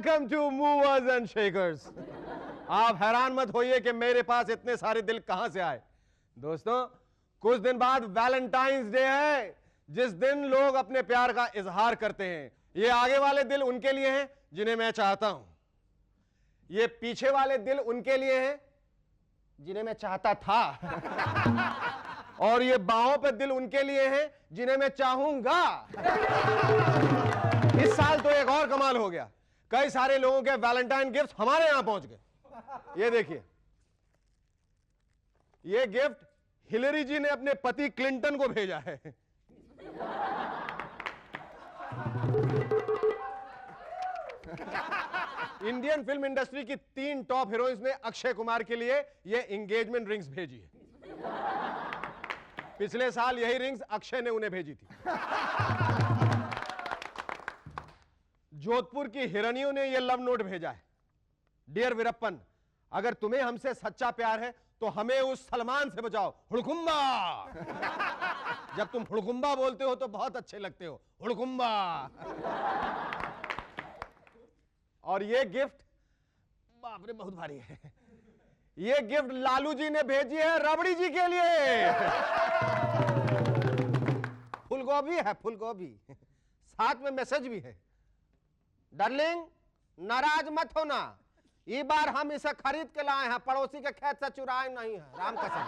Welcome to movers and shakers. आप हैरान मत होइए कि मेरे पास इतने सारे दिल कहां से आए। दोस्तों, कुछ दिन बाद वैलेंटाइंस डे है, जिस दिन लोग अपने प्यार का इजहार करते हैं। ये आगे वाले दिल उनके लिए हैं जिन्हें मैं चाहता हूं, ये पीछे वाले दिल उनके लिए हैं जिन्हें मैं चाहता था और ये बाहों पे दिल उनके लिए हैं जिन्हें मैं चाहूंगा। इस साल तो एक और कमाल हो गया, कई सारे लोगों के वैलेंटाइन गिफ्ट हमारे यहां पहुंच गए। ये देखिए, ये गिफ्ट हिलरी जी ने अपने पति क्लिंटन को भेजा है। इंडियन फिल्म इंडस्ट्री की 3 टॉप हीरोइंस ने अक्षय कुमार के लिए ये एंगेजमेंट रिंग्स भेजी है। पिछले साल यही रिंग्स अक्षय ने उन्हें भेजी थी। जोधपुर की हिरनियों ने यह लव नोट भेजा है। डियर वीरप्पन, अगर तुम्हें हमसे सच्चा प्यार है तो हमें उस सलमान से बचाओ, हुड़कुंबा। जब तुम हुड़कुंबा बोलते हो तो बहुत अच्छे लगते हो, हुड़कुंबा। और ये गिफ्ट, बाप रे बहुत भारी है, ये गिफ्ट लालू जी ने भेजी है रबड़ी जी के लिए। फूलगोभी है, फूलगोभी, साथ में मैसेज भी है। डार्लिंग, नाराज मत होना, ये बार हम इसे खरीद के लाए हैं, पड़ोसी के खेत से चुराए नहीं है, राम कसम।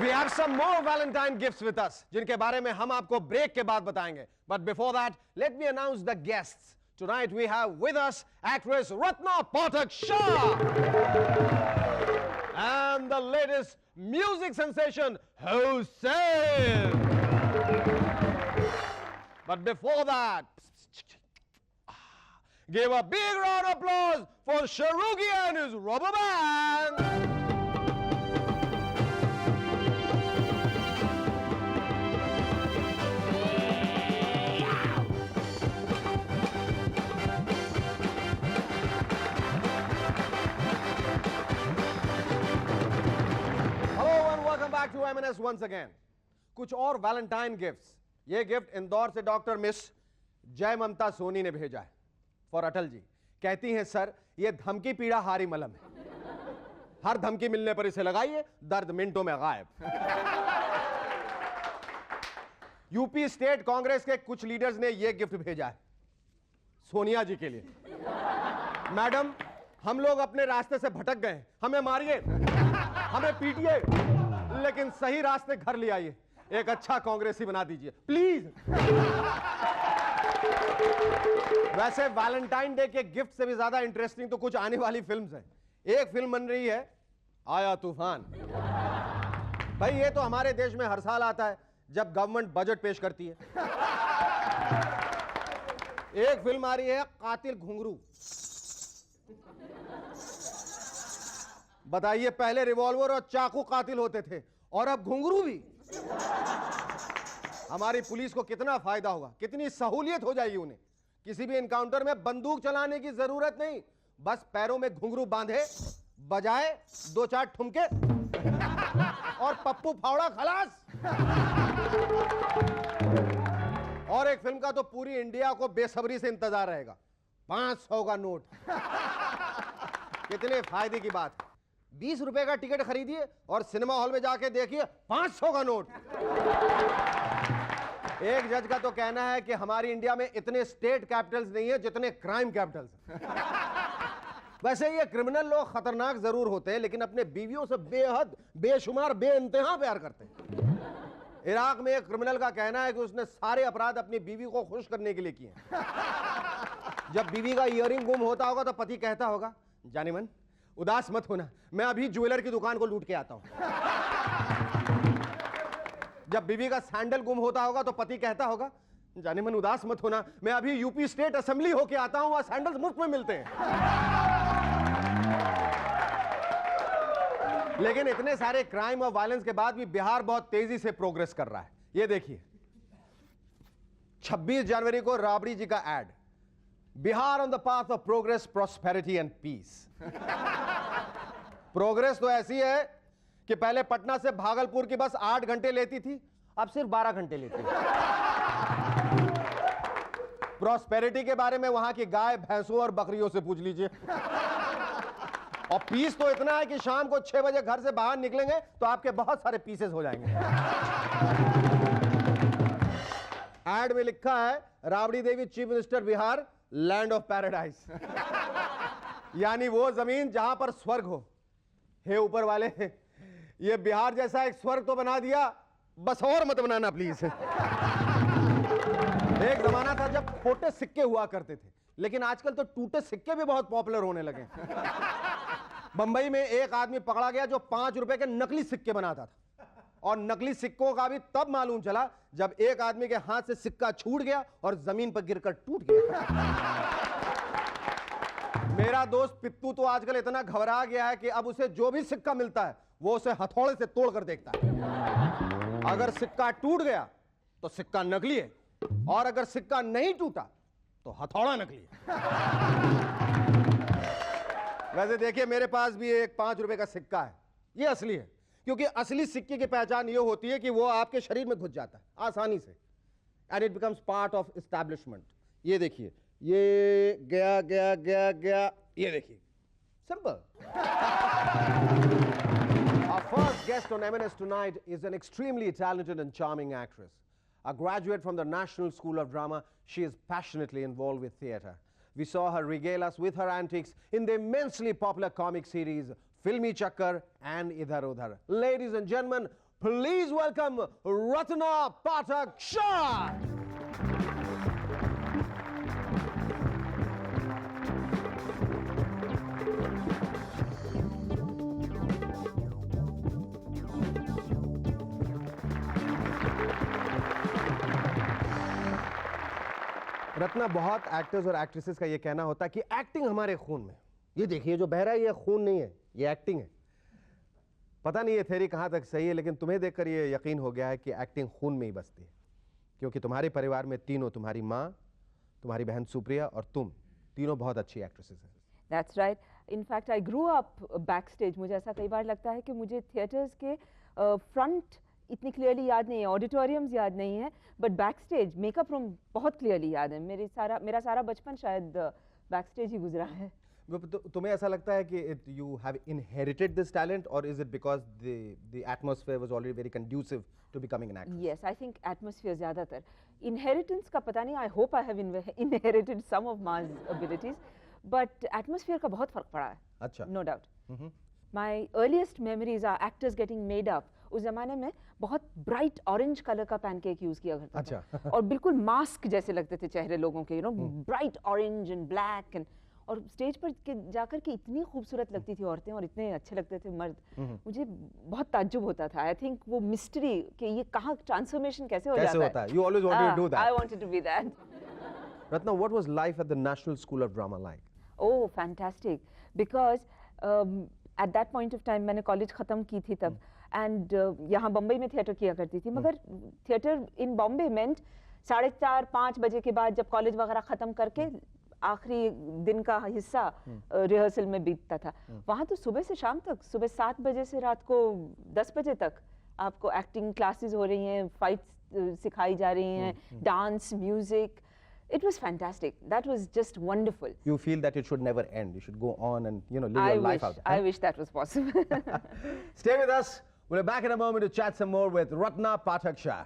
We have some more Valentine gifts with us, जिनके बारे में हम आपको ब्रेक के बाद बताएंगे। But before that, let me announce the guests. Tonight we have with us actress Ratna Pathak Shah and the latest music sensation Hussain. But before that, give a big round of applause for Sharugi and his rubber band. Back to M&S once again. कुछ और Valentine gifts. ये gift Indore से doctor miss जय ममता सोनी ने भेजा है for Atal ji. कहती हैं, सर ये धमकी पीड़ा हारी मलम है, हर धमकी मिलने पर इसे लगाइए, दर्द मिनटों में गायब। यूपी स्टेट कांग्रेस के कुछ लीडर्स ने यह गिफ्ट भेजा है सोनिया जी के लिए। मैडम, हम लोग अपने रास्ते से भटक गए, हमें मारिए, हमें पीटिए, लेकिन सही रास्ते घर ले आइए, एक अच्छा कांग्रेसी बना दीजिए प्लीज। वैसे वैलेंटाइन डे के गिफ्ट से भी ज्यादा इंटरेस्टिंग तो कुछ आने वाली फिल्म्स हैं। एक फिल्म बन रही है आया तूफान। भाई ये तो हमारे देश में हर साल आता है जब गवर्नमेंट बजट पेश करती है। एक फिल्म आ रही है कातिल घुंघरू। बताइए, पहले रिवॉल्वर और चाकू कातिल होते थे और अब घुंघरू भी। हमारी पुलिस को कितना फायदा होगा, कितनी सहूलियत हो जाएगी उन्हें। किसी भी एनकाउंटर में बंदूक चलाने की जरूरत नहीं, बस पैरों में घुंघरू बांधे, बजाए 2-4 ठुमके और पप्पू फावड़ा खलास। और एक फिल्म का तो पूरी इंडिया को बेसब्री से इंतजार रहेगा, 500 का नोट। कितने फायदे की बात है। 20 रुपए का टिकट खरीदिए और सिनेमा हॉल में जाके देखिए 500 का नोट। एक जज का तो कहना है कि हमारी इंडिया में इतने स्टेट कैपिटल्स नहीं है जितने क्राइम कैपिटल्स। वैसे ये क्रिमिनल लोग खतरनाक जरूर होते हैं, लेकिन अपने बीवियों से बेहद बेशुमार बेइंतहा प्यार करते हैं। इराक में एक क्रिमिनल का कहना है कि उसने सारे अपराध अपनी बीवी को खुश करने के लिए किए। जब बीवी का ईयरिंग गुम होता होगा तो पति कहता होगा, जाने मन उदास मत होना, मैं अभी ज्वेलर की दुकान को लूट के आता हूं। जब बीवी का सैंडल गुम होता होगा तो पति कहता होगा, जाने मन उदास मत होना, मैं अभी यूपी स्टेट असेंबली होके आता हूं, वहां सैंडल्स मुफ्त में मिलते हैं। लेकिन इतने सारे क्राइम और वायलेंस के बाद भी बिहार बहुत तेजी से प्रोग्रेस कर रहा है। ये देखिए, 26 जनवरी को राबड़ी जी का ad, Bihar on the path of progress, prosperity and peace. Progress तो ऐसी है कि पहले पटना से भागलपुर की बस 8 घंटे लेती थी, अब सिर्फ 12 घंटे लेती है। प्रॉस्पेरिटी के बारे में वहां की गाय, भैंसों और बकरियों से पूछ लीजिए। और पीस तो इतना है कि शाम को 6 बजे घर से बाहर निकलेंगे तो आपके बहुत सारे पीसेस हो जाएंगे। एड में लिखा है Rabri Devi chief minister Bihar, land of paradise. यानी वो जमीन जहां पर स्वर्ग हो। हे ऊपर वाले, ये बिहार जैसा एक स्वर्ग तो बना दिया, बस और मत बनाना प्लीज। एक जमाना था जब खोटे सिक्के हुआ करते थे, लेकिन आजकल तो टूटे सिक्के भी बहुत पॉपुलर होने लगे। बंबई में एक आदमी पकड़ा गया जो 5 रुपए के नकली सिक्के बनाता था, और नकली सिक्कों का भी तब मालूम चला जब एक आदमी के हाथ से सिक्का छूट गया और जमीन पर गिरकर टूट गया। मेरा दोस्त पित्तू तो आजकल इतना घबरा गया है कि अब उसे जो भी सिक्का मिलता है वो उसे हथौड़े से तोड़कर देखता है। अगर सिक्का टूट गया तो सिक्का नकली है, और अगर सिक्का नहीं टूटा तो हथौड़ा नकली है। वैसे देखिए, मेरे पास भी एक 5 रुपए का सिक्का है, ये असली है, क्योंकि असली सिक्के की पहचान ये होती है कि वो आपके शरीर में घुस जाता है आसानी से, and it becomes part of establishment. ये देखिए, ये गया गया गया गया, ये देखिए, simple. Our first guest on M&S tonight is an extremely talented and charming actress. A graduate from the National School of Drama, she is passionately involved with theatre. We saw her regale us with her antics in the immensely popular comic series Filmi Chakkar and Idhar Udhar. Ladies and gentlemen, please welcome Ratna Pathak Shah. Ratna, बहुत actors और actresses का ये कहना होता है कि acting हमारे खून में। ये देखिए, जो बह रहा है ये खून नहीं है, ये एक्टिंग है। पता नहीं ये थ्योरी कहाँ तक सही है, लेकिन तुम्हें देखकर ये यकीन हो गया है कि एक्टिंग खून में ही बसती है, क्योंकि तुम्हारे परिवार में तीनों, तुम्हारी माँ, तुम्हारी बहन सुप्रिया और तुम तीनों बहुत अच्छी एक्ट्रेसेस हैं। That's right. In fact, I grew up backstage. मुझे ऐसा कई बार लगता है कि मुझे थिएटर्स के फ्रंट इतनी क्लियरली याद नहीं है, ऑडिटोरियम्स याद नहीं है, बट बैकस्टेज मेकअप रूम बहुत क्लियरली याद है। मेरा सारा बचपन शायद बैकस्टेज ही गुजरा है। तुम्हें ऐसा लगता है कि you have inherited this talent, or is it because the atmosphere was already very conducive to becoming an actress? Yes, I think atmosphere ज़्यादातर। Inheritance का पता नहीं, I hope I have inherited some of Ma's abilities, but atmosphere का बहुत फर्क पड़ा है। अच्छा। No doubt. My earliest memories are actors getting made up. उस जमाने में बहुत ब्राइट ऑरेंज कलर का पैनकेक यूज किया करता था, और बिल्कुल मास्क जैसे लगते थे चेहरे लोगों के, bright orange and black, and और स्टेज पर जाकर के इतनी खूबसूरत लगती थी औरतें और इतने अच्छे लगते थे मर्द। मुझे बहुत ताज्जुब होता था। आई थिंक वो मिस्ट्री कि ये कहाँ ट्रांसफॉर्मेशन कैसे हो जाता है। You always wanted to do that. I wanted to be that. Ratna, what was life at the National School of Drama like? Oh, fantastic. Because at that point of time मैंने college ख़त्म की थी तब, and यहाँ बम्बई में theatre किया करती थी, मगर थिएटर इन बॉम्बे मेंट 4:30-5 बजे के बाद जब कॉलेज वगैरह ख़त्म करके आखिरी दिन का हिस्सा रिहर्सल में बीतता था। वहाँ तो सुबह से शाम तक, सुबह 7 बजे से रात को 10 बजे तक आपको एक्टिंग क्लासेस हो रही हैं, फाइट्स सिखाई जा रही हैं, dance, music. It was fantastic. That was just wonderful. You feel that it should never end. You should go on and, live your life out. I wish that was possible. Stay with us. We'll be back in a moment to chat some more with Ratna Pathak Shah.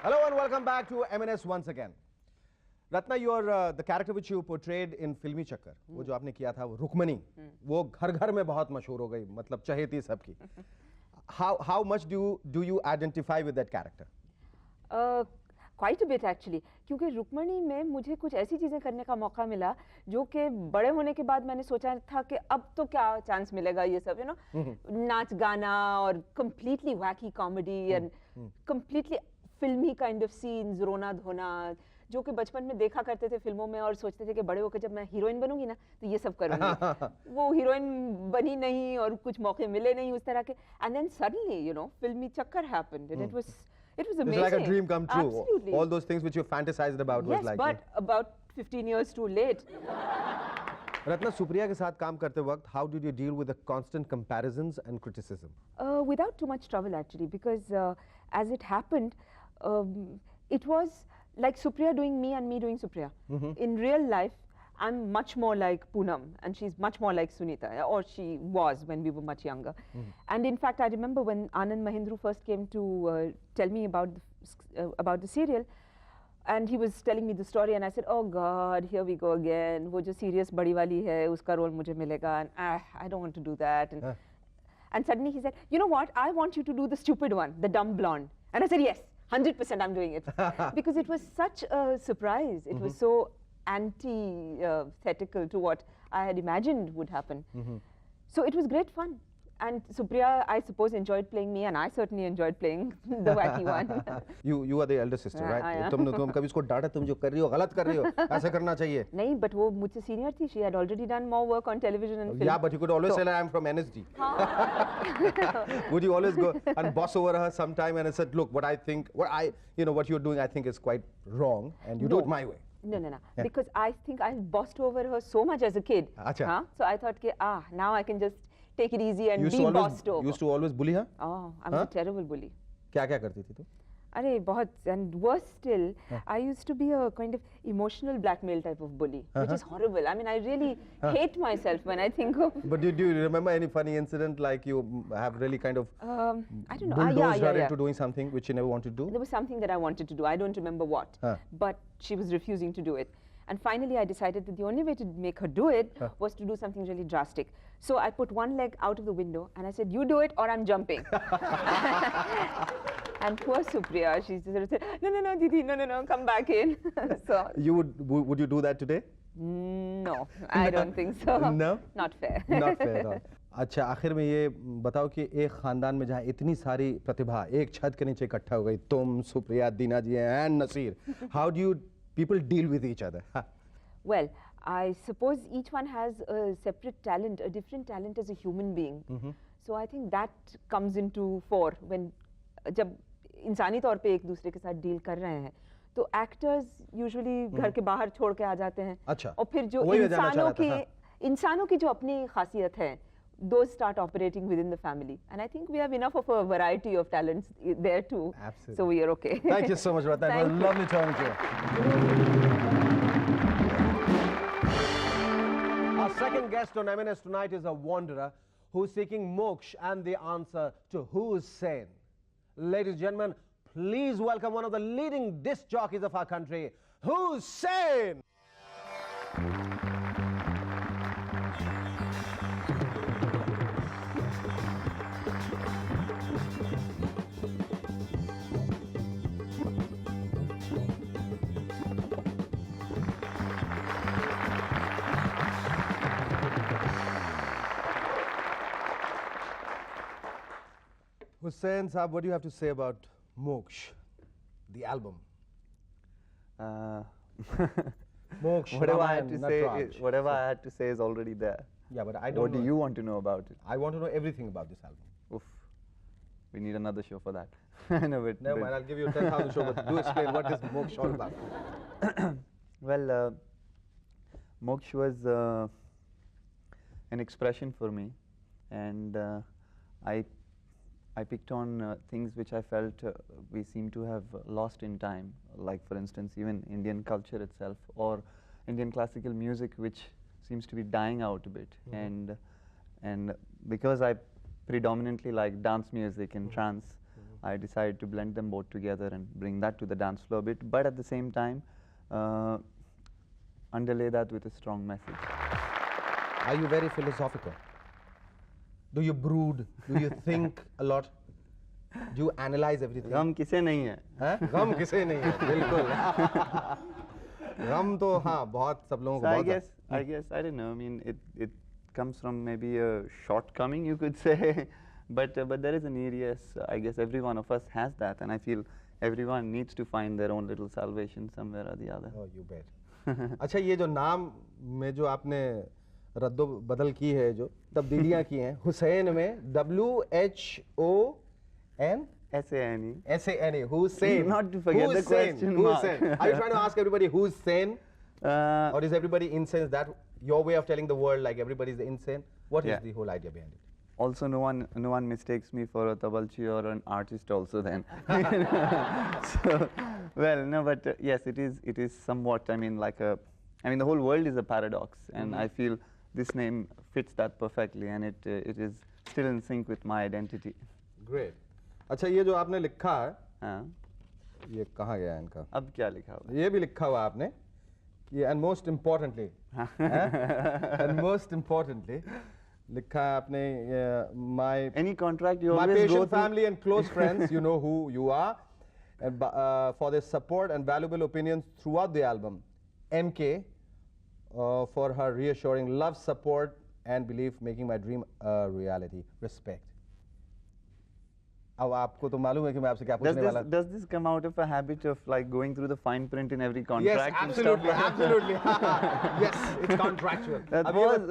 Hello and welcome back to M&S once again. Ratna, the character which you portrayed in Filmi Chakkar, वो जो आपने किया था, वो रुक्मणी, वो घर घर में बहुत मशहूर हो गई, मतलब चहेती सबकी। How much do you identify with that character? Quite a bit actually, क्योंकि रुक्मणी में मुझे कुछ ऐसी चीज़ें करने का मौका मिला जो कि बड़े होने के बाद मैंने सोचा था कि अब तो क्या चांस मिलेगा ये सब, नाच गाना और completely wacky comedy and completely filmy kind of scenes, रोना धोना, जो कि बचपन में देखा करते थे फिल्मों में और सोचते थे कि बड़े होकर जब मैं हीरोइन बनूंगी ना तो ये सब करूंगी। वो हीरोइन बनी नहीं और कुछ मौके मिले नहीं उस तरह के, and then suddenly Filmi Chakkar happened and it was amazing. It's like a dream come true. Absolutely. All those things which you fantasized about was like. Yes, but about 15 years too late. Ratna, Supriya के साथ काम करते वक्त how did you deal with the constant comparisons and criticism? Without too much trouble actually, because as it happened, it was like Supriya doing me and me doing Supriya. In real life, I'm much more like Poonam and she's much more like Sunita, or she was when we were much younger. And in fact, I remember when Anand Mahindru first came to tell me about the serial, and he was telling me the story, and I said, oh God, here we go again. वो जो serious बड़ी वाली है, उसका role मुझे मिलेगा, and I don't want to do that. And suddenly he said, you know what, I want you to do the stupid one, the dumb blonde. And I said, yes, 100% I'm doing it. Because it was such a surprise. It was so antithetical to what I had imagined would happen. So it was great fun. And Supriya, I suppose, enjoyed playing me, and I certainly enjoyed playing the wacky one. You are the elder sister, right? I am. तुम कभी इसको डांटा, तुम जो कर रही हो गलत कर रही हो, ऐसा करना चाहिए. नहीं, but वो मुझसे senior थी. She had already done more work on television and film. Yeah, but you could always say I'm from NSD. Would you always go and boss over her sometime and said, look, what I think, what you're doing, I think is quite wrong, and you do it my way. No. Yeah. Because I think I bossed over her so much as a kid. Achha. So I thought, now I can just take it easy and be bossed over. Used to always bully her? Oh, I was a terrible bully. क्या करती थी तू? अरे बहुत, and worse still, I used to be a kind of emotional blackmail type of bully, which is horrible. I mean, I really hate myself when I think of. But do you remember any funny incident, like you have really kind of I don't know. bulldozed her into doing something which you never wanted to do? There was something that I wanted to do. I don't remember what, but she was refusing to do it. And finally, I decided that the only way to make her do it was to do something really drastic. So I put one leg out of the window and I said, you do it or I'm jumping. And poor Supriya, she sort of said, no, Didi, no, come back in. So would you do that today? No, I don't think so. No? Not fair. Not fair at all. अच्छा, आखिर में ये बताओ कि एक खानदान में जहाँ इतनी सारी प्रतिभा एक छत के नीचे इकट्ठा हो गई, तुम, सुप्रिया, दीना जी and Nasir, how do you people deal with each other? Well, I suppose each one has a separate talent, a different talent as a human being. So I think that comes into fore when जब इंसानी तौर पे एक दूसरे के साथ deal कर रहे हैं, तो एक्टर्स यूजुअली घर के बाहर छोड़ के आ जाते हैं. अच्छा. और फिर जो इंसानों की जो अपनी खासियत है, those start operating within the family. And I think we have enough of a variety of talents there too. Absolutely. So we are okay. Thank you so much, Ratna. It was lovely talking to you. Our second guest on M&S tonight is a wanderer who's seeking moksha and the answer to who's sane. Ladies and gentlemen, please welcome one of the leading disc jockeys of our country, Hussain. Hussain Saab, what do you have to say about Moksha, the album? Moksha, whatever I had to say is already there. Yeah, but I don't What do you want to know about it? I want to know everything about this album. Oof. We need another show for that. Never mind, I'll give you 10,000 show, but do explain what is Moksha all about. Well, Moksha was an expression for me, and I picked on things which I felt we seem to have lost in time, like for instance even Indian culture itself or Indian classical music, which seems to be dying out a bit. And because I predominantly like dance music and trance, I decided to blend them both together and bring that to the dance floor a bit, but at the same time underlay that with a strong message. Are you very philosophical? Do you brood? Do you think a lot? Do you analyze everything? गम किसे नहीं है? गम किसे नहीं है? बिल्कुल. गम तो हाँ बहुत सब लोगों को बहुत. I guess I don't know. I mean, it comes from maybe a shortcoming, you could say, but there is a need. Yes, I guess every one of us has that, and I feel everyone needs to find their own little salvation somewhere or the other. Oh, you bet. अच्छा, ये जो नाम में जो आपने रद्दो बदल की है, जो तब्दीलियां की हैं, हुसैन में WHON SANE, Hussain. Not to forget the question mark. Are you trying to ask everybody who's sane? Or is everybody insane that your way of telling the world like everybody's insane? What is Yeah. the whole idea behind it? Also, no one mistakes me for a tabalchi or an artist also then. So, well, no, but yes, it is somewhat, I mean, the whole world is a paradox, and I feel this name fits that perfectly, and it is still in sync with my identity. Great. अच्छा, ये जो आपने लिखा है, हाँ, ये कहाँ गया है इनका? अब क्या लिखा हुआ? ये भी लिखा हुआ आपने कि and most importantly लिखा है आपने my Any contract you my always go patient through. family and close friends, you know who you are, and for their support and valuable opinions throughout the album. MK for her reassuring love, support and belief, making my dream a reality. Respect. अब आपको तो मालूम है कि मैं आपसे क्या पूछने वाला हूँ. Does this come out of a habit of like going through the fine print in every contract? Yes, and stuff absolutely, like that? absolutely. Yes, it's contractual. That अब ये was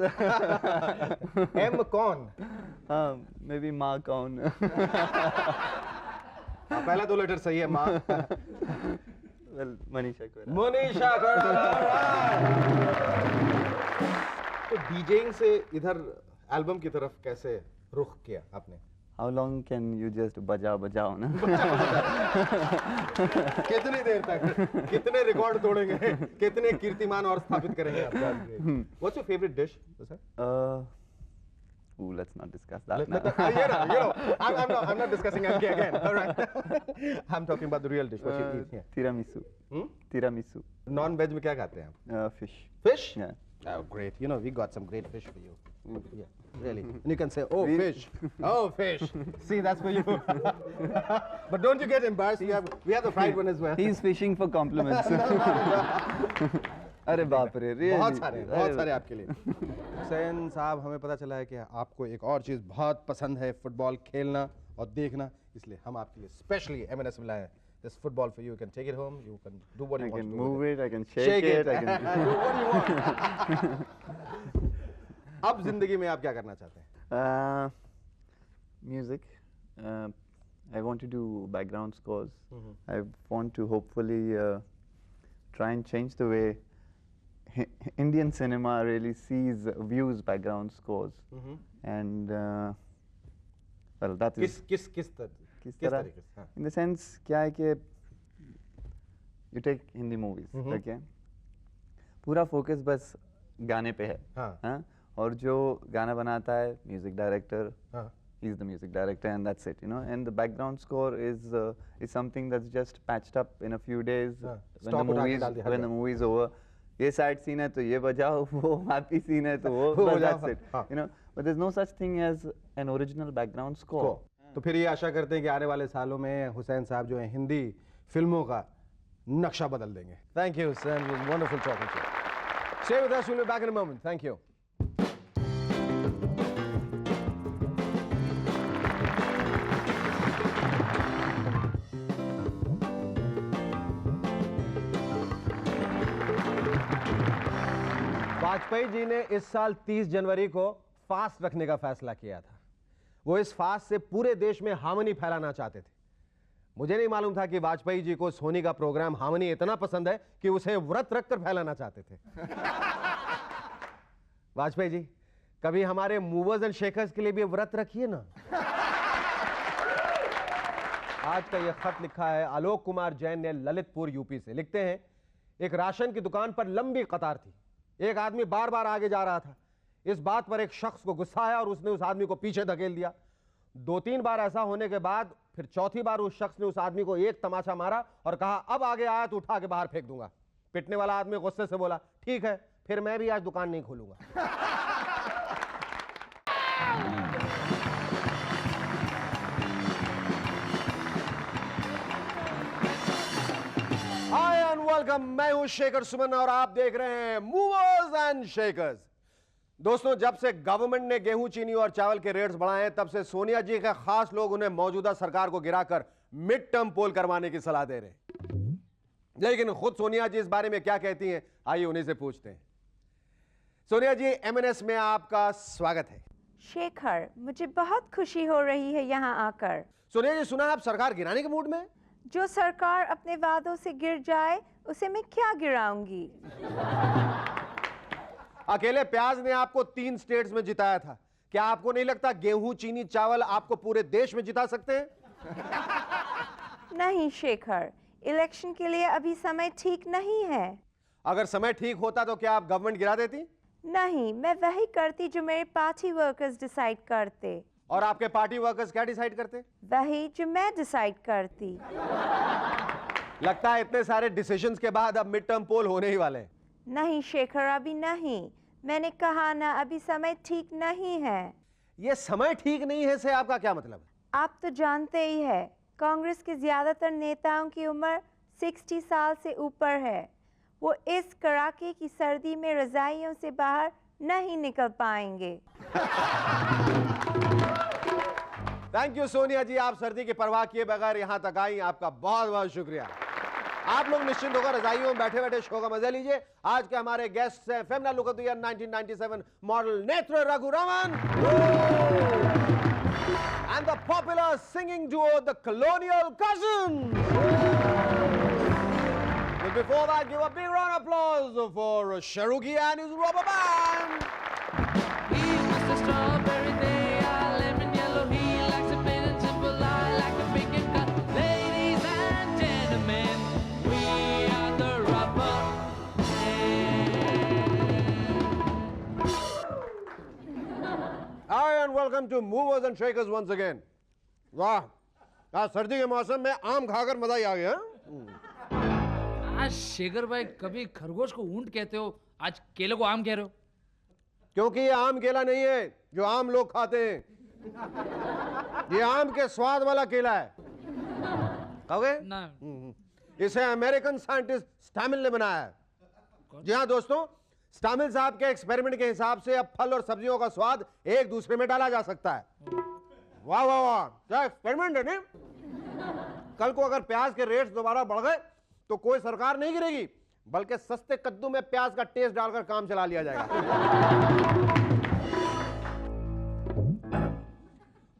बत- M कौन? maybe Ma Kaun. पहला दो letter सही है माँ. Well, Manisha Koirala. Manisha तो डीजेइंग से इधर एल्बम की तरफ कैसे रुख किया आपने? How long can you just bajao na? कितनी देर तक, कितने रिकॉर्ड तोड़ेंगे, कितने कीर्तिमान और स्थापित करेंगे आप? What's your favorite dish? Let's not discuss that I'm now. not discussing MK again. All right. I'm talking about the real dish. What you eat here? Tiramisu. Hmm? Tiramisu. Non-veg में क्या खाते हैं आप? Fish. Fish? Yeah. Oh, great. You know, we got some great fish for you. Yeah, really. And you can say, oh, We- fish. Oh, fish. See, that's for you. But don't you get embarrassed? We have the fried one as well. He's fishing for compliments. अरे बाप रे, really? बहुत सारे आपके लिए. हुसैन साहब, हमें पता चला है कि आपको एक और चीज़ बहुत पसंद है, फुटबॉल खेलना और देखना, इसलिए हम आपके लिए स्पेशली M&S में लाए हैं. This football for you. You can take it home. You can do what I you want can to do move with it, I can shake it, I can. do what you want. अब जिंदगी में आप क्या करना चाहते हैं? Music. I want to do background scores. I want to hopefully try and change the way Indian cinema really views background scores. And well, that is किस किस तरह? तरह? In the sense क्या है कि you take Hindi movies, okay? पूरा focus बस गाने पे है, हाँ. हाँ? और जो गाना बनाता है म्यूजिक डायरेक्टर, हाँ. he's the music director and that's it, you know. And the background score is something that's just patched up in a few days हाँ. when Stop उठा के डाल दिया हर the bar. movie is over. ये sad scene है तो ये बजाओ, वो happy scene है तो वो वो बस बजाओ, that's it, हाँ. you know. But there's no such thing as an original background score. तो फिर ये आशा करते हैं कि आने वाले सालों में हुसैन साहब जो है हिंदी फिल्मों का नक्शा बदल देंगे. Thank you, Hussain. It was wonderful talking to you. Stay with us. We'll be back in a moment. Thank you. Vajpayee ji ने इस साल 30 जनवरी को फास्ट रखने का फैसला किया था. वो इस फास्ट से पूरे देश में हार्मनी फैलाना चाहते थे. मुझे नहीं मालूम था कि वाजपेयी जी को सोनी का प्रोग्राम हार्मनी इतना पसंद है कि उसे व्रत रखकर फैलाना चाहते थे. वाजपेयी जी, कभी हमारे मूवर्स एंड शेकर्स के लिए भी व्रत रखिए ना. आज का यह खत लिखा है आलोक कुमार जैन ने ललितपुर यूपी से. लिखते हैं, एक राशन की दुकान पर लंबी कतार थी. एक आदमी बार बार आगे जा रहा था. इस बात पर एक शख्स को गुस्सा आया और उसने उस आदमी को पीछे धकेल दिया. 2-3 बार ऐसा होने के बाद फिर चौथी बार उस शख्स ने उस आदमी को एक तमाचा मारा और कहा, अब आगे आया तो उठा के बाहर फेंक दूंगा. पिटने वाला आदमी गुस्से से बोला, ठीक है, फिर मैं भी आज दुकान नहीं खोलूंगा. हाय एंड वेलकम. मैं हूं शेखर सुमन और आप देख रहे हैं मूवर्स एंड शेकर्स. दोस्तों, जब से गवर्नमेंट ने गेहूं, चीनी और चावल के रेट्स बढ़ाए हैं, तब से सोनिया जी के खास लोग उन्हें मौजूदा सरकार को गिराकर मिड टर्म पोल करवाने की सलाह दे रहे हैं. लेकिन खुद सोनिया जी इस बारे में क्या कहती हैं, आइए उन्हीं से पूछते हैं. सोनिया जी, M&S में आपका स्वागत है. शेखर, मुझे बहुत खुशी हो रही है यहाँ आकर. सोनिया जी, सुना आप सरकार गिराने के मूड में हैं? जो सरकार अपने वादों से गिर जाए उसे मैं क्या गिराऊंगी. अकेले प्याज ने आपको 3 स्टेट्स में जिताया था। क्या आपको नहीं लगता गेहूं, चीनी, चावल आपको पूरे देश में जिता सकते हैं? नहीं शेखर, इलेक्शन के लिए अभी समय ठीक नहीं है। अगर समय ठीक होता तो क्या आप गवर्नमेंट गिरा देती? नहीं, मैं वही करती जो मेरे पार्टी वर्कर्स डिसाइड करते। और आपके पार्टी वर्कर्स क्या डिसाइड करते? वही जो मैं डिसाइड करती। लगता है इतने सारे डिसीजंस के बाद अब मिड टर्म पोल होने ही वाले हैं। नहीं शेखर, अभी नहीं। मैंने कहा ना, अभी समय ठीक नहीं है। ये समय ठीक नहीं है से आपका क्या मतलब है? आप तो जानते ही है, कांग्रेस के ज्यादातर नेताओं की उम्र 60 साल से ऊपर है। वो इस कड़ाके की सर्दी में रजाइयों से बाहर नहीं निकल पाएंगे। थैंक यू सोनिया जी, आप सर्दी की परवाह किए बगैर यहां तक आई, आपका बहुत बहुत शुक्रिया। आप लोग निश्चिंत होकर रजाइयों में बैठे बैठे शो का मजा लीजिए। आज के हमारे गेस्ट हैं Femina look of the year 1997 model Netra Raghuraman and the popular singing duo the colonial cousins. But before that, give a big round of applause for Sharuki and his rubber band. He's Mr. Strawberry, they are lemon yellow. He likes a plain and simple, I like a big and cut. Ladies and gentlemen, we are the rubber band. Hi and welcome to Movers and Shakers once again. वाह, आज सर्दी के मौसम में आम खाकर मजा ही आ गया। आज शेखर भाई कभी खरगोश को ऊंट कहते हो, आज केले को आम कह रहे हो। क्योंकि ये आम केला नहीं है जो आम लोग खाते हैं, ये आम के स्वाद वाला केला है। कहोगे? ना इसे अमेरिकन साइंटिस्ट स्टैमिल ने बनाया है। जी हाँ दोस्तों, स्टैमिल साहब के एक्सपेरिमेंट के हिसाब से अब फल और सब्जियों का स्वाद एक दूसरे में डाला जा सकता है। वाह वाह वाह, क्या एक्सपेरिमेंट है नहीं? कल को अगर प्याज के रेट्स दोबारा बढ़ गए तो कोई सरकार नहीं गिरेगी, बल्कि सस्ते कद्दू में प्याज का टेस्ट डालकर काम चला लिया जाएगा।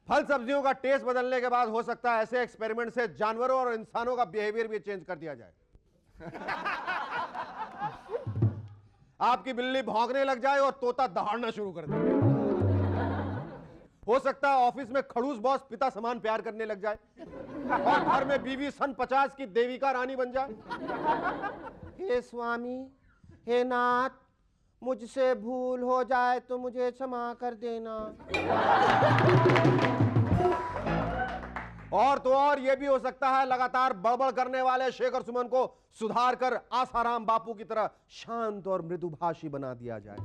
फल सब्जियों का टेस्ट बदलने के बाद हो सकता है ऐसे एक्सपेरिमेंट से जानवरों और इंसानों का बिहेवियर भी चेंज कर दिया जाए। आपकी बिल्ली भौंकने लग जाए और तोता दहाड़ना शुरू कर दे। हो सकता है ऑफिस में खड़ूस बॉस पिता समान प्यार करने लग जाए और घर में बीवी सन 50 की देविका रानी बन जाए। हे स्वामी, हे नाथ, मुझसे भूल हो जाए तो मुझे क्षमा कर देना। और तो और ये भी हो सकता है लगातार बड़बड़ करने वाले शेखर सुमन को सुधार कर आसाराम बापू की तरह शांत और मृदुभाषी बना दिया जाए।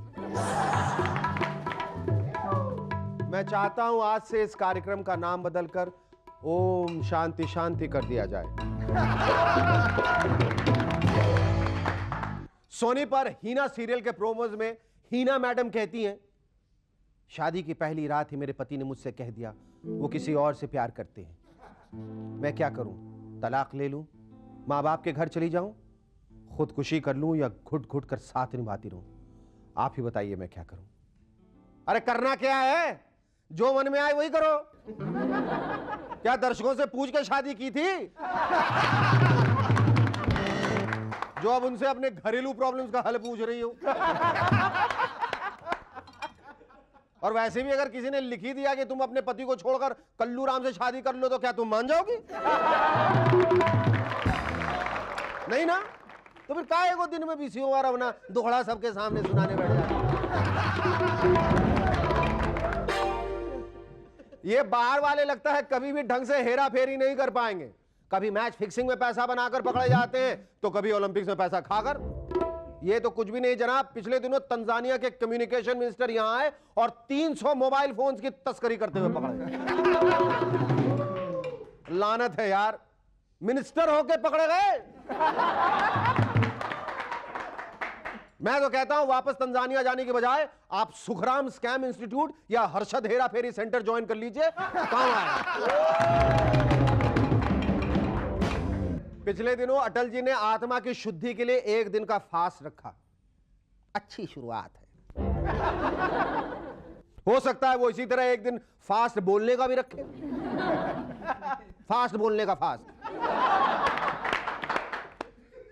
मैं चाहता हूं आज से इस कार्यक्रम का नाम बदलकर ओम शांति शांति कर दिया जाए। सोनी पर हीना सीरियल के प्रोमोज में हीना मैडम कहती हैं, शादी की पहली रात ही मेरे पति ने मुझसे कह दिया वो किसी और से प्यार करते हैं। मैं क्या करूं? तलाक ले लूं, मां बाप के घर चली जाऊं, खुदकुशी कर लूं या घुट घुट कर साथ निभाती रहूं? आप ही बताइए मैं क्या करूं? अरे करना क्या है? जो मन में आए वही करो। क्या दर्शकों से पूछ के शादी की थी जो अब उनसे अपने घरेलू प्रॉब्लम्स का हल पूछ रही हो? और वैसे भी अगर किसी ने लिख ही दिया कि तुम अपने पति को छोड़कर कल्लू राम से शादी कर लो तो क्या तुम मान जाओगी? नहीं ना? तो फिर काहे को दिन में बीसी हुआ अपना दुखड़ा सबके सामने सुनाने बैठ जाए। ये बाहर वाले लगता है कभी भी ढंग से हेरा फेरी नहीं कर पाएंगे। कभी मैच फिक्सिंग में पैसा बनाकर पकड़े जाते हैं तो कभी ओलंपिक्स में पैसा खाकर। ये तो कुछ भी नहीं जनाब, पिछले दिनों तंजानिया के कम्युनिकेशन मिनिस्टर यहां आए और 300 मोबाइल फोन्स की तस्करी करते हुए पकड़े गए। लानत है यार, मिनिस्टर होके पकड़े गए। मैं तो कहता हूं वापस तंजानिया जाने के बजाय आप सुखराम स्कैम इंस्टीट्यूट या हर्षद हेरा फेरी सेंटर ज्वाइन कर लीजिए, काम आएगा। पिछले दिनों अटल जी ने आत्मा की शुद्धि के लिए 1 दिन का फास्ट रखा। अच्छी शुरुआत है। हो सकता है वो इसी तरह 1 दिन फास्ट बोलने का भी रखे। फास्ट बोलने का फास्ट।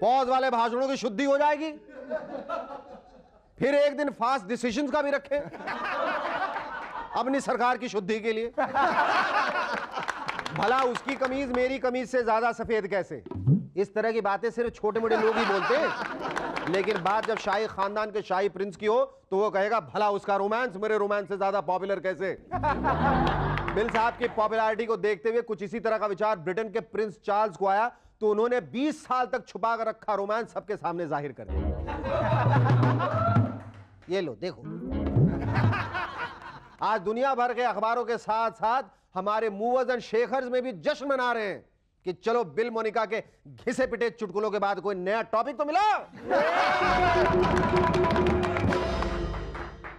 पॉज वाले भाषणों की शुद्धि हो जाएगी। फिर एक दिन फास्ट डिसीजंस का भी रखें अपनी सरकार की शुद्धि के लिए। भला उसकी कमीज मेरी कमीज से ज्यादा सफेद कैसे? इस तरह की बातें सिर्फ छोटे मोटे लोग ही बोलते हैं, लेकिन बात जब शाही खानदान के शाही प्रिंस की हो तो वो कहेगा भला उसका रोमांस मेरे रोमांस से ज्यादा पॉपुलर कैसे? बिल साहब की पॉपुलैरिटी को देखते हुए कुछ इसी तरह का विचार ब्रिटेन के प्रिंस चार्ल्स को आया, तो उन्होंने 20 साल तक छुपा कर रखा रोमांस सबके सामने जाहिर कर दिया। ये लो देखो, आज दुनिया भर के अखबारों के साथ साथ हमारे मूवर्स एंड शेखर्स में भी जश्न मना रहे हैं कि चलो बिल मोनिका के घिसे पिटे चुटकुलों के बाद कोई नया टॉपिक तो मिला।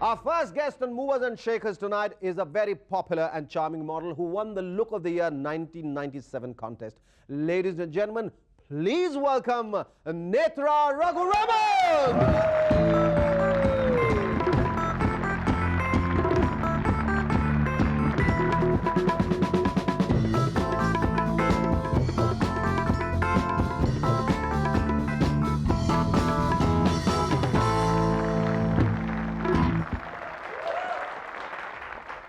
Our first guest on Movers and Shakers tonight is a very popular and charming model who won the Look of the Year 1997 contest. Ladies and gentlemen, please welcome Netra Raghuraman!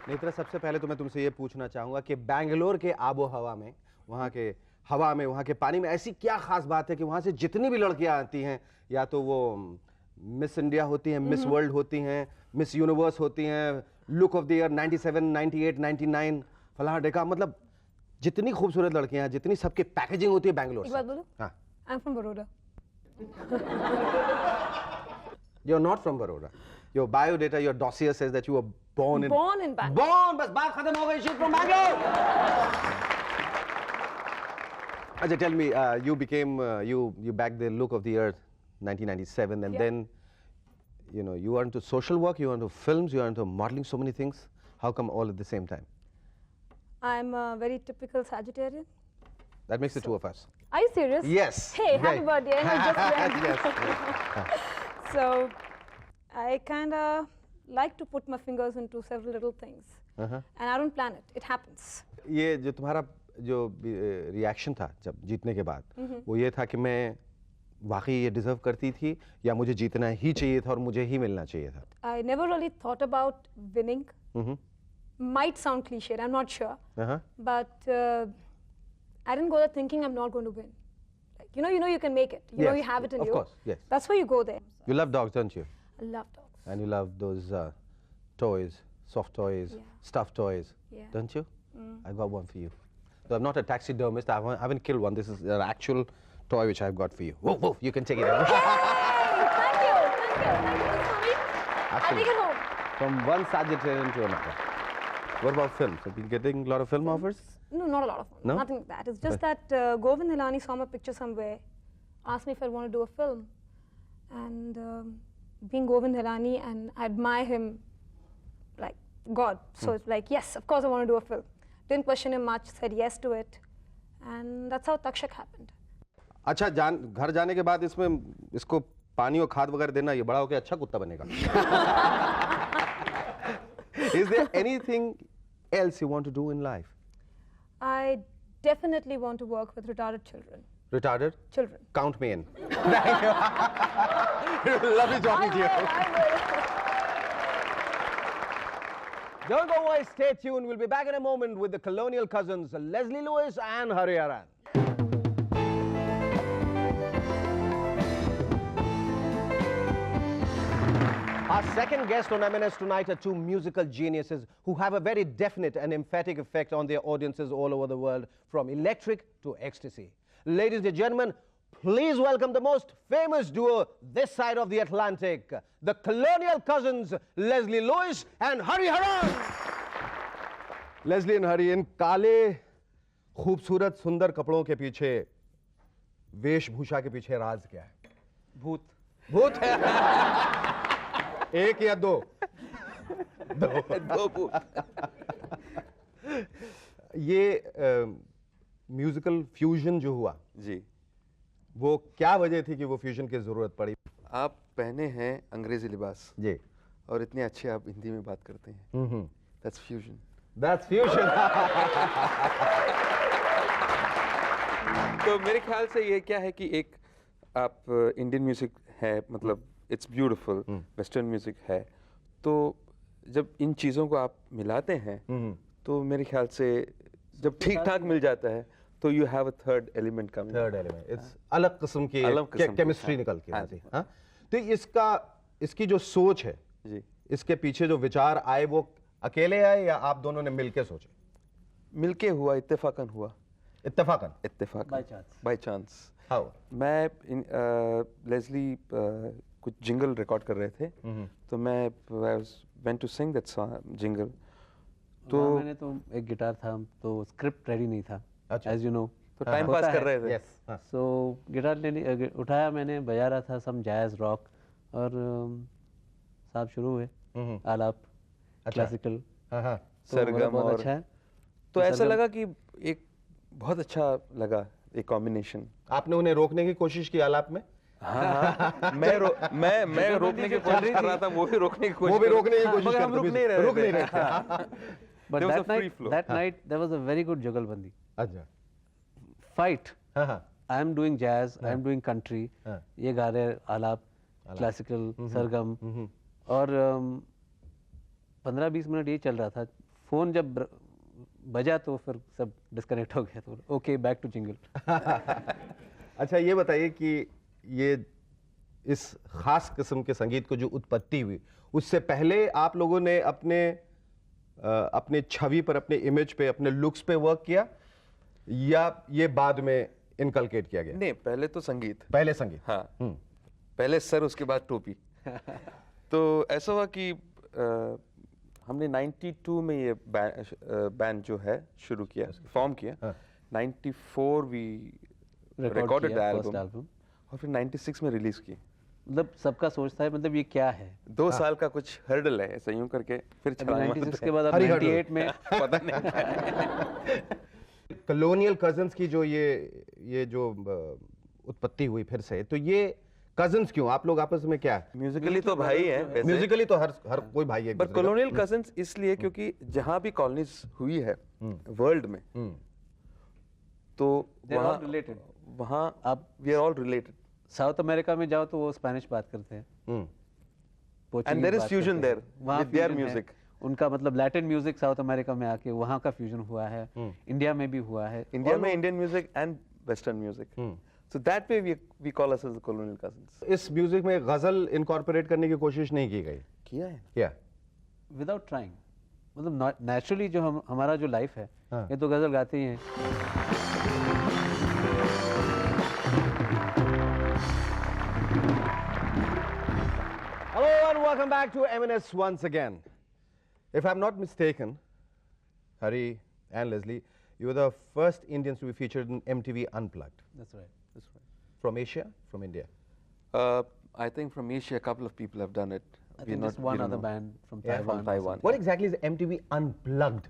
Netra, सबसे पहले तो मैं तुमसे ये पूछना चाहूंगा कि बैंगलोर के आबो हवा में, वहाँ के हवा में, वहाँ के पानी में ऐसी क्या खास बात है कि वहाँ से जितनी भी लड़कियां आती हैं, या तो वो मिस इंडिया होती हैं, मिस वर्ल्ड होती हैं, मिस यूनिवर्स होती हैं, लुक ऑफ द ईयर 97, 98, 99 फलां डेका, मतलब जितनी खूबसूरत लड़कियां हैं, जितनी सबकी पैकेजिंग होती है बैंगलोर एक से। बात बोलो, हाँ, I am from Baroda. You're not from Baroda. Your biodata, your dossier says that you were born in Bangalore. Born, बस बात खत्म हो गई। She's from Bangalore. अच्छा, tell me, you became you bagged the Look of the Year 1997, and Yeah. then you are into social work, you are into films, you are into modeling, so many things. How come all at the same time? I'm a very typical Sagittarian. That makes the two of us. Are you serious? Yes. Hey, happy Right. birthday! I just read. Yes. So, I kind of like to put my fingers into several little things, Uh-huh. and I don't plan it. It happens. ये जो तुम्हारा जो reaction था जब जीतने के बाद, वो ये था कि मैं वाकई ये डिजर्व करती थी या मुझे जीतना ही चाहिए था और मुझे ही मिलना चाहिए था? I never really thought about winning. Mhm. Might sound cliched, I'm not sure, Uh-huh. but I didn't go there thinking I'm not going to win. Like, you can make it. You know, Yes, you have it in of you. course, yes. That's why you go there. You love dogs, don't you? I love dogs. And you love those toys, soft toys, Yeah. stuffed toys, Yeah. don't you? I got one for you. So I'm not a taxidermist. I haven't killed one. This is an actual toy which I've got for you. Woof, woof, you can take it. Thank you. Thank you. Thank you so much. I'll take it home. From one Sagittarian to another. What about films? Have you been getting a lot of film offers? No, not a lot of fun. No? Nothing like that. It's just that Govind Hilani saw my picture somewhere, asked me if I want to do a film. And being Govind Hilani, and I admire him like God. So it's like, yes, of course I want to do a film. Didn't question him much, said yes to it. And that's how Takshak happened. अच्छा, घर जाने के बाद इसको पानी और खाद वगैरह देना, ये बड़ा होकर अच्छा कुत्ता बनेगा। Is there anything else you want to do in life? I definitely want to work with retarded children. Retarded? Children. Count me in. Thank you. Lovely talking to you. Don't go away, stay tuned. We'll be back in a moment with the Colonial Cousins, Leslie Lewis and Hariharan. Our second guest on M&S tonight are two musical geniuses who have a very definite and emphatic effect on their audiences all over the world, from electric to ecstasy. Ladies and gentlemen, please welcome the most famous duo this side of the Atlantic, the Colonial Cousins, Leslie Lewis and Hariharan. Leslie and Hari, इन काले खूबसूरत सुंदर कपड़ों के पीछे, वेशभूषा के पीछे राज क्या है? भूत। भूत है। एक या दो? दो भूत। ये म्यूजिकल फ्यूजन जो हुआ जी, वो क्या वजह थी कि वो फ्यूजन की जरूरत पड़ी? आप पहने हैं अंग्रेजी लिबास जी। और इतने अच्छे आप हिंदी में बात करते हैं। That's fusion. That's fusion. तो मेरे ख्याल से ये क्या है कि एक आप इंडियन म्यूजिक है, मतलब इट्स ब्यूटीफुल, वेस्टर्न म्यूजिक है, तो जब इन चीज़ों को आप मिलाते हैं तो मेरे ख्याल से जब ठीक ठाक मिल जाता है तो you have a third element coming. Third element, it's अलग किस्म की अलग किस्म की, केमिस्ट्री हाँ, निकल के हाँ आती जी। है। हाँ? तो इसकी जो सोच है, जी, इसके पीछे जो विचार आए, वो अकेले आए या आप दोनों ने मिलके सोचे? मिलके हुआ, इत्तेफाकन हुआ, इत्तेफाकन? इत्तेफाकन, बाय चांस। हाउ? मैं लेस्ली कुछ जिंगल रिकॉर्ड कर रहे थे, तो मैं went to sing that jingle, तो मैंने तो एक गिटार था, तो स्क्रिप्ट रेडी नहीं था, अच्छा। एज यू नो, तो टाइम पास कर रहे थे। यस। हाँ। सो गिटार लेने उठाया मैंने, बजा रहा था सम जैज रॉक, और साहब शुरू हुए आलाप, क्लासिकल, हाँ हाँ। तो बोला सरगम बहुत और अच्छा है। तो ऐसा सरगम- लगा कि एक बहुत अच्छा लगा एक कॉम्बिनेशन। आपने उन्हें रोकने की कोशिश की आलाप में? हाँ, मैं रोकने की कोशिश कर रहा था, वो भी रोकने की कोशिश वो भी कर- रोकने की कोशिश मगर हम करते रुक थे, नहीं रहे रुक थे। नहीं रहे थे। But There was that a free night, flow. that night there was a very good jugalbandi अच्छा। fight. हाँ हाँ। I am doing jazz, I am doing country, हाँ। ये गा रहे आलाप, क्लासिकल, सरगम, और 15-20 मिनट ये चल रहा था। फोन जब बजा तो फिर सब डिस्कनेक्ट हो गया, तो ओके बैक टू जिंगल। अच्छा, ये बताइए कि ये इस खास किस्म के संगीत को जो उत्पत्ति हुई, उससे पहले आप लोगों ने अपने छवि पर, अपने इमेज पे, अपने लुक्स पे वर्क किया, या ये बाद में इनकलकेट किया गया? नहीं, पहले तो संगीत, पहले संगीत। हाँ, पहले सर, उसके बाद टोपी। तो ऐसा हुआ कि हमने 92 में ये बैंड जो है शुरू किया, फॉर्म किया। 94 वी रिकॉर्डेड द एल्बम, और फिर 96 में रिलीज की। मतलब सबका सोचता है, मतलब ये क्या है, 2 साल का कुछ हर्डल है, ऐसा यूं करके फिर अभी छलांग 96 मारते के बाद अब हरी हर्डल। 98 में पता नहीं। कॉलोनियल कजन्स की जो ये जो उत्पत्ति हुई फिर से, तो ये कजन्स क्यों? आप लोग आपस में क्या? म्यूजिकली तो भाई हैं वैसे, म्यूजिकली तो हर कोई भाई है। पर कॉलोनियल कजन्स इसलिए क्योंकि जहां भी कॉलोनीज हुई है वर्ल्ड में, तो they are all related. वहां आप we are all related, South America में जाओ तो वो स्पेनिश बात करते हैं, and there is fusion there with their music. उनका मतलब लैटिन म्यूजिक साउथ अमेरिका में आके वहाँ का फ्यूजन हुआ है, इंडिया में भी हुआ है। इंडिया में Indian music and western music, so that way we call us as the Colonial Cousins. इस म्यूजिक में गजल इनकॉर्पोरेट करने की कोशिश नहीं की गई? किया है क्या? विदाउट ट्राइंग, मतलब नेचुरली जो हमारा जो लाइफ है, ये तो गजल गाते ही हैं। Hello and welcome back to M&S once again. If I'm not mistaken, Hari and Leslie, you were the first Indians to be featured in MTV Unplugged. That's right. From Asia, from India? I think from Asia a couple of people have done it. I think just one other band from Taiwan. From Taiwan. What exactly is MTV Unplugged?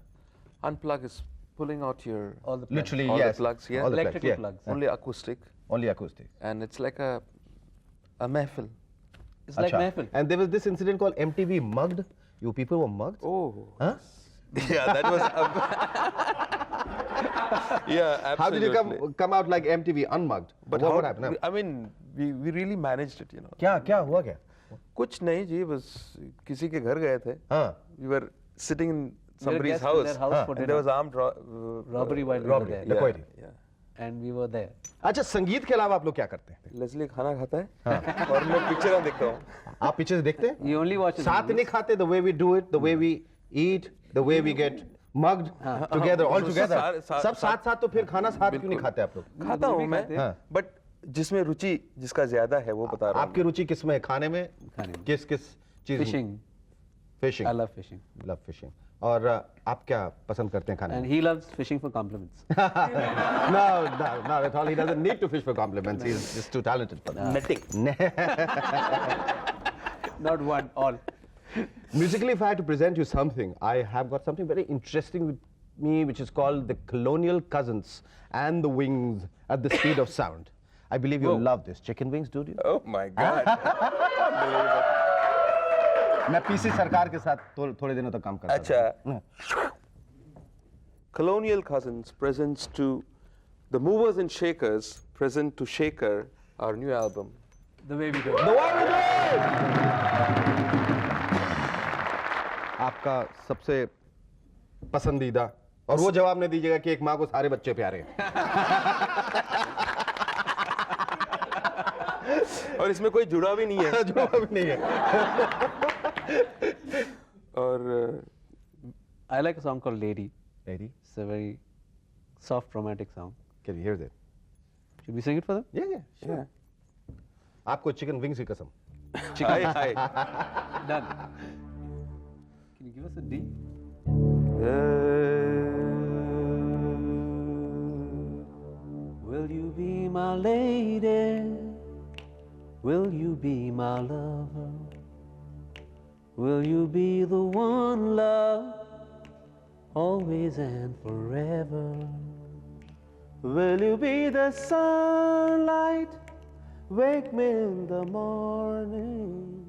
Unplug is pulling out your All the Literally, all yes. the plugs, yeah. All the Electrical yeah. plugs. Only acoustic, Only acoustic. and it's like a mehfil. It's like Acha. Mehfil. And there was this incident called MTV Mugged. You people were mugged? Oh, Huh? yeah, that was. Yeah, absolutely. How did you come out like MTV Unmugged? But what how, happened? Huh? I mean, we really managed it, you know. क्या हुआ क्या? कुछ नहीं जी, बस किसी के घर गए थे. हाँ. We were sitting in We were somebody's guests in their house, house for and there was dinner. armed Robbery while we were robbery. there. Yeah. Dacoity. Yeah. And we were there. अच्छा, संगीत के अलावा आप लोग क्या करते हैं? Leslie खाना खाता है और मैं पिक्चर देखता हूँ. आप पीछे से देखते हैं? You only watch the साथ movies. नहीं खाते? The way we do it, the way we eat, the way we get mugged together, all together. सब साथ तो फिर खाना साथ क्यों नहीं खाते आप लोग? खाता हूँ मैं, हाँ. बट जिसमें रुचि जिसका ज्यादा है वो बता रहा हूँ. आपकी रुचि किस में है? खाने में? खाने में. किस चीज में? Fishing. Fishing. I love fishing. Love fishing. और आप क्या पसंद करते हैं खाने And में? he loves fishing for compliments. No, not at all. He doesn't need to fish for compliments. He's just too talented for that. Netting. Not one, all. Musically, if I had to present you something, I have got something very interesting with me, which is called the Colonial Cousins and the Wings at the Speed of Sound. I believe you'll love this. Chicken wings, do you? Oh my God. Unbelievable. मैं PC सरकार के साथ थोड़े दिनों तक काम करता था. अच्छा. Colonial Cousins presents to the movers and shakers, present to Shaker, our new album. The way we do it. The way we do it! आपका सबसे पसंदीदा, और वो जवाब नहीं दीजिएगा कि एक माँ को सारे बच्चे प्यारे हैं। और इसमें कोई जुड़ा भी नहीं है। जवाब नहीं है। और I like a song called Lady. Lady, It's a very soft, romantic song. can you hear that? Should we sing it for them? Yeah, yeah, sure. yeah. आपको चिकन विंग्स की कसम। हाय हाय। Done. Can you give us a D? Will you be my lady? Will you be my lover? Will you be the one, love, always and forever? Will you be the sunlight, wake me in the morning?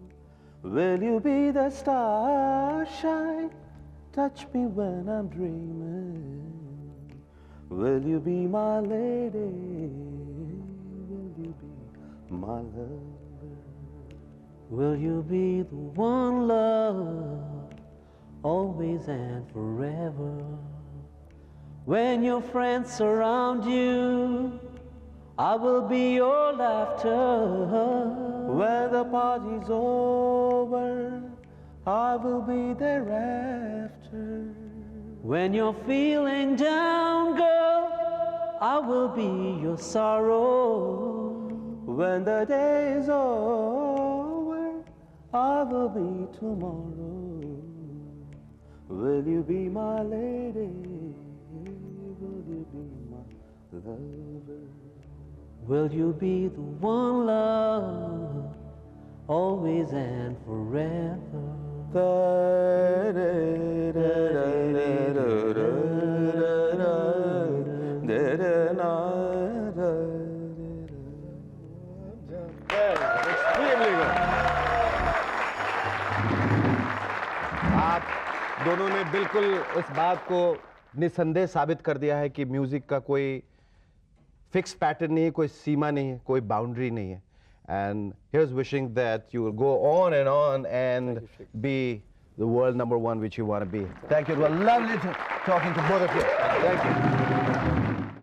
Will you be the starshine, touch me when I'm dreaming? Will you be my lady? Will you be my lover? Will you be the one, love, always and forever? When your friends surround you, I will be your laughter. When the party's over, I will be thereafter. When you're feeling down, girl, I will be your sorrow. When the day is over, I will be tomorrow. Will you be my lady? Will you be my lover? Will you be the one, love, always and forever? Extremely good. आप दोनों ने बिल्कुल इस बात को निसंदेह साबित कर दिया है कि म्यूजिक का कोई फिक्स पैटर्न नहीं है, कोई सीमा नहीं है, कोई बाउंड्री नहीं है. And here's wishing that you will go on and be the world #1 which you want to be. Thank you. It was lovely talking to both of you. Thank you.